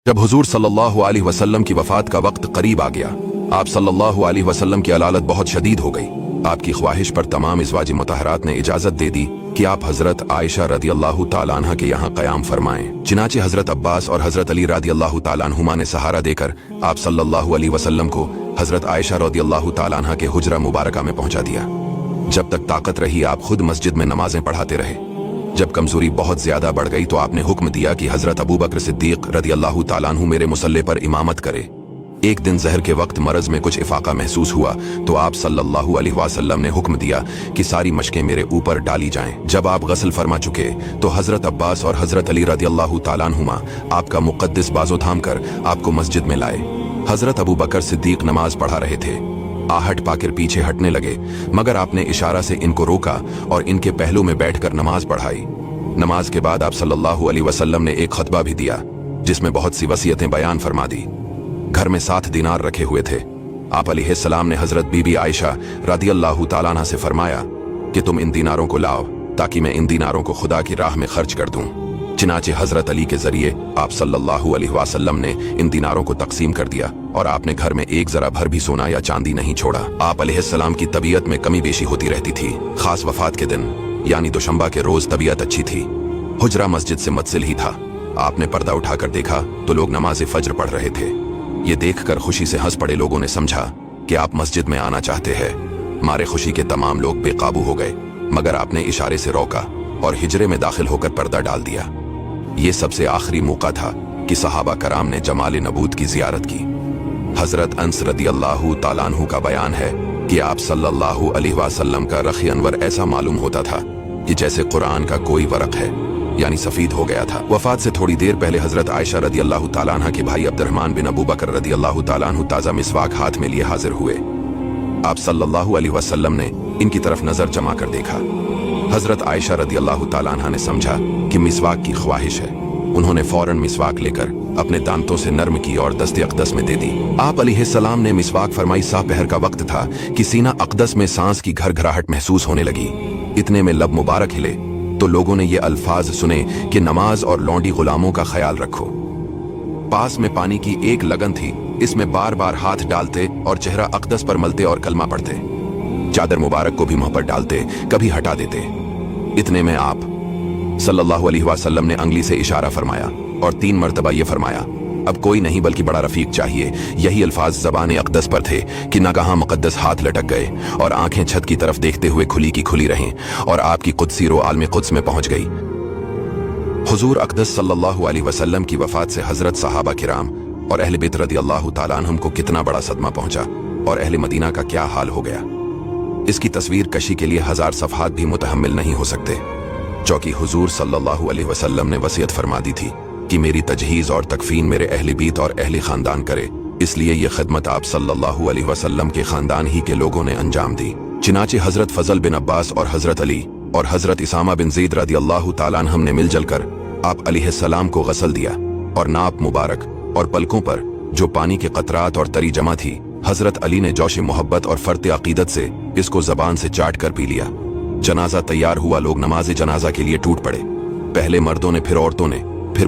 जब हुजूर सल्लल्लाहु अलैहि वसल्लम की वफात का वक्त करीब आ गया, आप सल्लल्लाहु अलैहि वसल्लम की अलालत बहुत शदीद हो गई। आपकी ख्वाहिश पर तमाम इज़वाजी मुतहरात ने इजाज़त दे दी कि आप हज़रत आयशा रदियल्लाहु ताला अन्हा के यहाँ क़याम फरमाएं। चुनांचे हज़रत अब्बास और हज़रत अली रदियल्लाहु ताला अन्हुमा ने सहारा देकर आप सल्लल्लाहु अलैहि वसल्लम को हज़रत आयशा रदियल्लाहु ताला अन्हा के हुजरा मुबारका में पहुंचा दिया। जब तक ताकत रही आप खुद मस्जिद में नमाजें पढ़ाते रहे। जब कमजोरी बहुत ज्यादा बढ़ गई तो आपने हुक्म दिया कि हजरत अबू बकर सिद्दीक रदियल्लाहु ताला अन्हु मेरे मुसल्ले पर इमामत करे। एक दिन ज़हर के वक्त मरज में कुछ इफाका महसूस हुआ तो आप सल्लल्लाहु अलैहि वसल्लम ने हुक्म दिया कि सारी मशकें मेरे ऊपर डाली जाएं। जब आप गसल फरमा चुके तो हजरत अब्बास और हजरत अली रदियल्लाहु ताला अन्हुमा आपका मुक़द्दस बाजो थाम कर आपको मस्जिद में लाए। हजरत अबू बकर सिद्दीक नमाज पढ़ा रहे थे। आहट पाकर पीछे हटने लगे, मगर आपने इशारा से इनको रोका और इनके पहलू में बैठकर नमाज पढ़ाई। नमाज के बाद आप सल्लल्लाहु अलैहि वसल्लम ने एक खुतबा भी दिया जिसमें बहुत सी वसीयतें बयान फरमा दी। घर में 7 दीनार रखे हुए थे। आप अलैहिस्सलाम ने हजरत बीबी आयशा रदियल्लाहु ताला अन्हा से फरमाया कि तुम इन दीनारों को लाओ ताकि मैं इन दीनारों को खुदा की राह में खर्च कर दूं। चुनांचे हजरत अली के जरिए आप सल्लल्लाहु अलैहि वसल्लम ने इन दीनारों को तकसीम कर दिया और आपने घर में एक जरा भर भी सोना या चांदी नहीं छोड़ा। आप अलैहिस्सलाम की तबीयत में कमी बेशी होती रहती थी। खास वफात के दिन यानी दोशंबा के रोज तबीयत अच्छी थी। हुजरा मस्जिद से मुत्सिल ही था। आपने पर्दा उठाकर देखा तो लोग नमाज फज्र पढ़ रहे थे। ये देखकर खुशी से हंस पड़े लोगों ने समझा कि आप मस्जिद में आना चाहते हैं। मारे खुशी के तमाम लोग बेकाबू हो गए, मगर आपने इशारे से रोका और हिजरे में दाखिल होकर पर्दा डाल दिया। ये सबसे आखिरी मौका था कि सहाबा कराम ने जमाल नबूत की जियारत की। हजरत अंस रदियल्लाहु ताला अन्हु का बयान है कि आप सल्लल्लाहु अलैहि वसल्लम का रखी अनवर ऐसा मालूम होता था कि जैसे कुरान का कोई वरक है, यानी सफीद हो गया था। वफात से थोड़ी देर पहले हजरत आयशा रदियल्लाहु ताला अन्हा के भाई अब्दुर्रहमान बिन अबू बकर रदियल्लाहु ताला अन्हु ताज़ा मिसवाक हाथ में लिए हाजिर हुए। आप सल्लल्लाहु अलैहि वसल्लम ने इनकी तरफ नजर जमा कर देखा। हजरत आयशा रदियल्लाहु ताला अन्हा ने समझा कि मिसवाक की ख्वाहिश है। उन्होंने फौरन मिसवाक लेकर अपने दांतों से नर्म की और दस्ते अक़दस में दे दी। आप अलैहिस्सलाम ने मिसवाक फरमाई। पहर का वक्त था कि सीना अक़दस में सांस की घरघराहट महसूस होने लगी। इतने में लब मुबारक हिले तो लोगों ने ये अल्फाज सुने कि नमाज और लौंडी गुलामों का ख्याल रखो। पास में पानी की एक लगन थी, इसमें बार बार हाथ डालते और चेहरा अक़दस पर मलते और कलमा पढ़ते। चादर मुबारक को भी मुंह पर डालते, कभी हटा देते। इतने में आप सल्लल्लाहु अलैहि वसल्लम ने अंगली से इशारा फरमाया और 3 मरतबा ये फरमाया, अब कोई नहीं बल्कि बड़ा रफीक चाहिए। यही अल्फाज ज़बान अक़दस पर थे कि नागहां मुक़द्दस हाथ लटक गए और आंखें छत की तरफ देखते हुए खुली की खुली रहीं और आपकी कुदसी रो आलम कुद्स में पहुंच गई। हुजूर अक़दस सल्लल्लाहु अलैहि वसल्लम की वफात से हजरत सहाबा किराम और अहले बैत रदियल्लाहु ताला अन्हुम को कितना बड़ा सदमा पहुंचा और अहले मदीना का क्या हाल हो गया। इसकी तस्वीर कशी के लिए 1000 सफ़हात भी मुतहम्मिल नहीं हो सकते। चौकी हुजूर सल्लल्लाहु अलैहि वसल्लम ने वसीयत फरमा दी थी कि मेरी तजहीज़ और तकफीन मेरे अहले बीत और अहले ख़ानदान करे, इसलिए ये खिदमत आप सल्लल्लाहु अलैहि वसल्लम के ख़ानदान ही के लोगों ने अंजाम दी। चुनांचे हज़रत फ़ज़ल बिन अब्बास और हज़रत अली और हज़रत इसामा बिन ज़ैद रदियल्लाहु ताला अन्हुम ने मिल जल कर आप अलैहिस्सलाम को गसल दिया और नाप मुबारक और पलकों पर जो पानी के कतरात और तरी जमा थी, हज़रत अली ने जोश मोहब्बत और फ़र्त अक़ीदत से इसको ज़बान से चाट कर पी लिया। जनाजा तैयार हुआ। लोग नमाज जनाजा के लिए टूट पड़े। पहले मर्दों ने, फिर औरतों ने, फिर